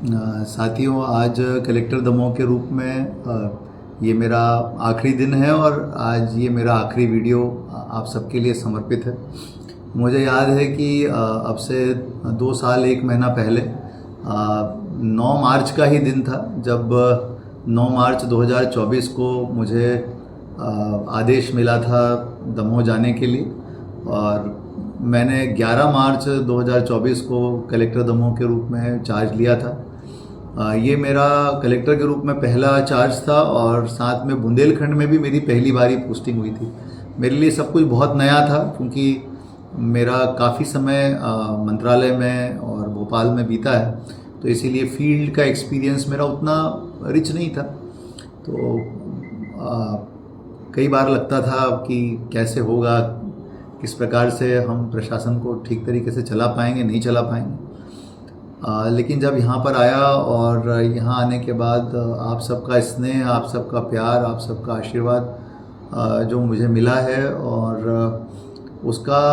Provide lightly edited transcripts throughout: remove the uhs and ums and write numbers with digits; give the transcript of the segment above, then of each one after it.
साथियों, आज कलेक्टर दमोह के रूप में ये मेरा आखिरी दिन है और आज ये मेरा आखिरी वीडियो आप सबके लिए समर्पित है। मुझे याद है कि अब से 2 साल 1 महीना पहले 9 मार्च का ही दिन था जब 9 मार्च 2024 को मुझे आदेश मिला था दमोह जाने के लिए और मैंने 11 मार्च 2024 को कलेक्टर दमोह के रूप में चार्ज लिया था। ये मेरा कलेक्टर के रूप में पहला चार्ज था और साथ में बुंदेलखंड में भी मेरी पहली बारी पोस्टिंग हुई थी। मेरे लिए सब कुछ बहुत नया था क्योंकि मेरा काफ़ी समय मंत्रालय में और भोपाल में बीता है, तो इसीलिए फील्ड का एक्सपीरियंस मेरा उतना रिच नहीं था। तो कई बार लगता था कि कैसे होगा, किस प्रकार से हम प्रशासन को ठीक तरीके से चला पाएंगे, नहीं चला पाएंगे। लेकिन जब यहाँ पर आया और यहाँ आने के बाद आप सबका स्नेह, आप सबका प्यार, आप सबका आशीर्वाद जो मुझे मिला है और उसका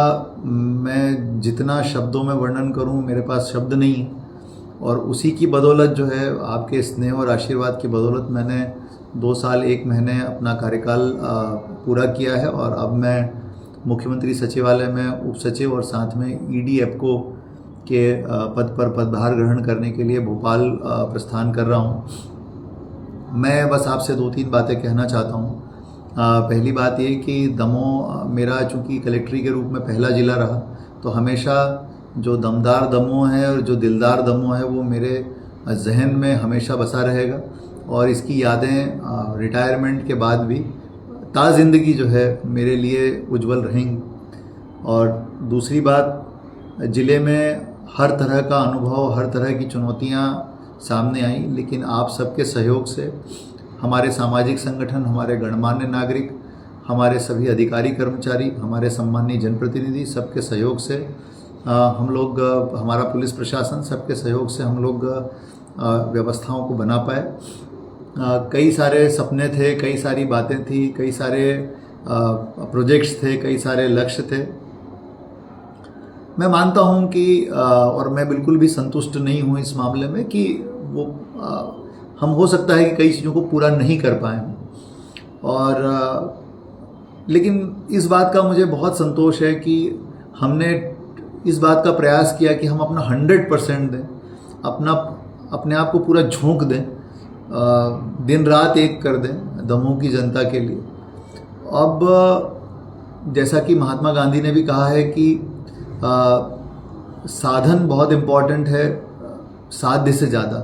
मैं जितना शब्दों में वर्णन करूँ मेरे पास शब्द नहीं है। और उसी की बदौलत जो है, आपके स्नेह और आशीर्वाद की बदौलत मैंने 2 साल 1 महीने अपना कार्यकाल पूरा किया है और अब मैं मुख्यमंत्री सचिवालय में उप सचिव और साथ में ईडी एपको के पद पर पदभार ग्रहण करने के लिए भोपाल प्रस्थान कर रहा हूँ। मैं बस आपसे 2-3 बातें कहना चाहता हूँ। पहली बात ये कि दमोह मेरा चूँकि कलेक्ट्री के रूप में पहला ज़िला रहा, तो हमेशा जो दमदार दमोह है और जो दिलदार दमोह है वो मेरे जहन में हमेशा बसा रहेगा और इसकी यादें रिटायरमेंट के बाद भी ज़िंदगी जो है मेरे लिए उज्जवल रहेंगी। और दूसरी बात, ज़िले में हर तरह का अनुभव, हर तरह की चुनौतियां सामने आई, लेकिन आप सबके सहयोग से हमारे सामाजिक संगठन, हमारे गणमान्य नागरिक, हमारे सभी अधिकारी कर्मचारी, हमारे सम्मानीय जनप्रतिनिधि, सबके सहयोग से हम लोग, हमारा पुलिस प्रशासन, सबके सहयोग से हम लोग व्यवस्थाओं को बना पाए। कई सारे सपने थे, कई सारी बातें थी, कई सारे प्रोजेक्ट्स थे, कई सारे लक्ष्य थे। मैं मानता हूं कि और मैं बिल्कुल भी संतुष्ट नहीं हूं इस मामले में कि वो हम हो सकता है कि कई चीज़ों को पूरा नहीं कर पाए हों और लेकिन इस बात का मुझे बहुत संतोष है कि हमने इस बात का प्रयास किया कि हम अपना 100% दें, अपने आप को पूरा झोंक दें, दिन रात एक कर दें दमोह की जनता के लिए। अब जैसा कि महात्मा गांधी ने भी कहा है कि साधन बहुत इम्पॉर्टेंट है, साध्य से ज़्यादा।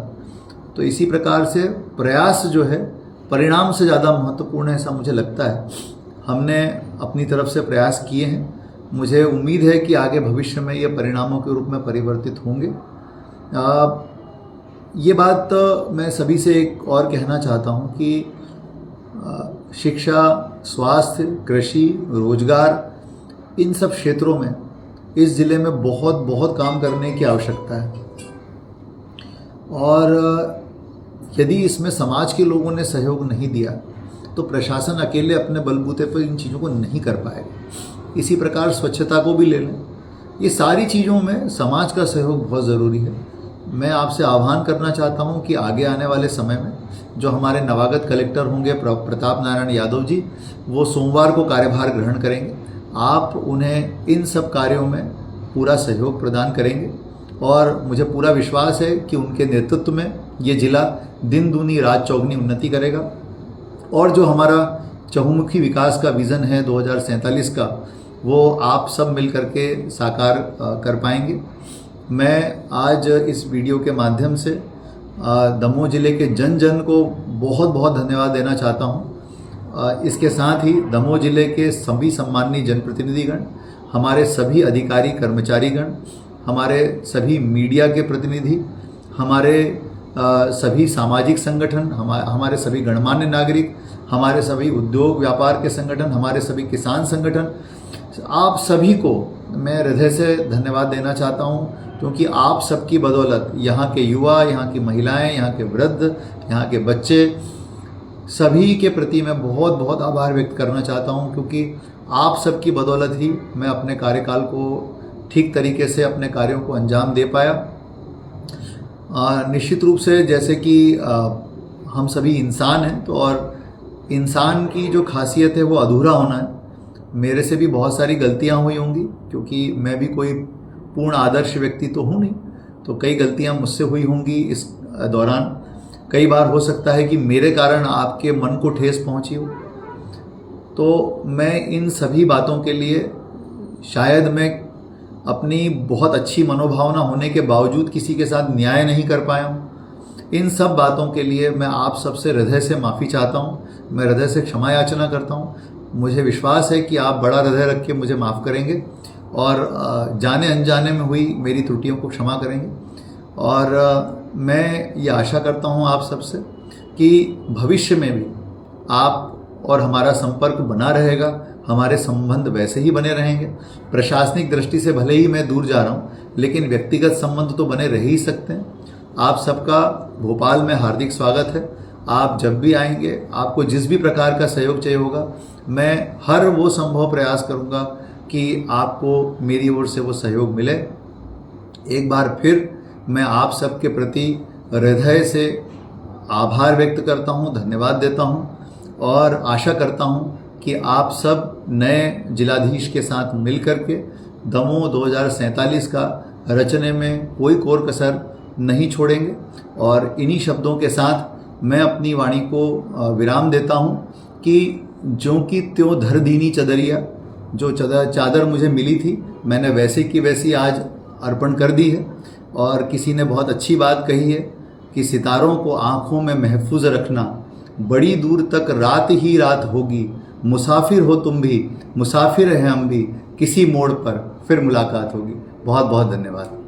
तो इसी प्रकार से प्रयास जो है परिणाम से ज़्यादा महत्वपूर्ण है, ऐसा मुझे लगता है। हमने अपनी तरफ से प्रयास किए हैं। मुझे उम्मीद है कि आगे भविष्य में ये परिणामों के रूप में परिवर्तित होंगे। ये बात मैं सभी से एक और कहना चाहता हूँ कि शिक्षा, स्वास्थ्य, कृषि, रोजगार, इन सब क्षेत्रों में इस ज़िले में बहुत काम करने की आवश्यकता है और यदि इसमें समाज के लोगों ने सहयोग नहीं दिया तो प्रशासन अकेले अपने बलबूते पर इन चीज़ों को नहीं कर पाएगा। इसी प्रकार स्वच्छता को भी ले लें, ये सारी चीज़ों में समाज का सहयोग बहुत ज़रूरी है। मैं आपसे आह्वान करना चाहता हूं कि आगे आने वाले समय में जो हमारे नवागत कलेक्टर होंगे प्रताप नारायण यादव जी, वो सोमवार को कार्यभार ग्रहण करेंगे। आप उन्हें इन सब कार्यों में पूरा सहयोग प्रदान करेंगे और मुझे पूरा विश्वास है कि उनके नेतृत्व में ये ज़िला दिन दूनी रात चौगुनी उन्नति करेगा और जो हमारा चहुमुखी विकास का विज़न है 2047 का, वो आप सब मिल करके साकार कर पाएंगे। मैं आज इस वीडियो के माध्यम से दमोह ज़िले के जन को बहुत धन्यवाद देना चाहता हूँ। इसके साथ ही दमोह ज़िले के सभी सम्मानीय जनप्रतिनिधिगण, हमारे सभी अधिकारी कर्मचारीगण, हमारे सभी मीडिया के प्रतिनिधि, हमारे सभी सामाजिक संगठन, हमारे सभी गणमान्य नागरिक, हमारे सभी उद्योग व्यापार के संगठन, हमारे सभी किसान संगठन, आप सभी को मैं हृदय से धन्यवाद देना चाहता हूँ क्योंकि आप सबकी बदौलत यहाँ के युवा, यहाँ की महिलाएं, यहाँ के वृद्ध, यहाँ के बच्चे, सभी के प्रति मैं बहुत आभार व्यक्त करना चाहता हूँ क्योंकि आप सबकी बदौलत ही मैं अपने कार्यकाल को ठीक तरीके से अपने कार्यों को अंजाम दे पाया। निश्चित रूप से जैसे कि हम सभी इंसान हैं, तो और इंसान की जो खासियत है वो अधूरा होना है। मेरे से भी बहुत सारी गलतियां हुई होंगी, क्योंकि मैं भी कोई पूर्ण आदर्श व्यक्ति तो हूँ नहीं, तो कई गलतियां मुझसे हुई होंगी इस दौरान। कई बार हो सकता है कि मेरे कारण आपके मन को ठेस पहुंची हो, तो मैं इन सभी बातों के लिए शायद मैं अपनी बहुत अच्छी मनोभावना होने के बावजूद किसी के साथ न्याय नहीं कर पाया हूँ। इन सब बातों के लिए मैं आप सबसे हृदय से माफ़ी चाहता हूँ, मैं हृदय से क्षमा याचना करता हूँ। मुझे विश्वास है कि आप बड़ा हृदय रख के मुझे माफ़ करेंगे और जाने अनजाने में हुई मेरी त्रुटियों को क्षमा करेंगे। और मैं ये आशा करता हूँ आप सबसे कि भविष्य में भी आप और हमारा संपर्क बना रहेगा, हमारे संबंध वैसे ही बने रहेंगे। प्रशासनिक दृष्टि से भले ही मैं दूर जा रहा हूँ, लेकिन व्यक्तिगत संबंध तो बने रह ही सकते हैं। आप सबका भोपाल में हार्दिक स्वागत है। आप जब भी आएंगे, आपको जिस भी प्रकार का सहयोग चाहिए होगा, मैं हर वो संभव प्रयास करूँगा कि आपको मेरी ओर से वो सहयोग मिले। एक बार फिर मैं आप सबके प्रति हृदय से आभार व्यक्त करता हूँ, धन्यवाद देता हूँ और आशा करता हूँ कि आप सब नए जिलाधीश के साथ मिल कर के दमोह 2047 का रचने में कोई कोर कसर नहीं छोड़ेंगे। और इन्हीं शब्दों के साथ मैं अपनी वाणी को विराम देता हूँ कि ज्यों की त्यों धर दीनी चदरिया, जो चादर मुझे मिली थी मैंने वैसे की वैसी आज अर्पण कर दी है। और किसी ने बहुत अच्छी बात कही है कि सितारों को आँखों में महफूज रखना, बड़ी दूर तक रात ही रात होगी, मुसाफिर हो तुम भी, मुसाफिर हैं हम भी, किसी मोड़ पर फिर मुलाकात होगी। बहुत बहुत धन्यवाद।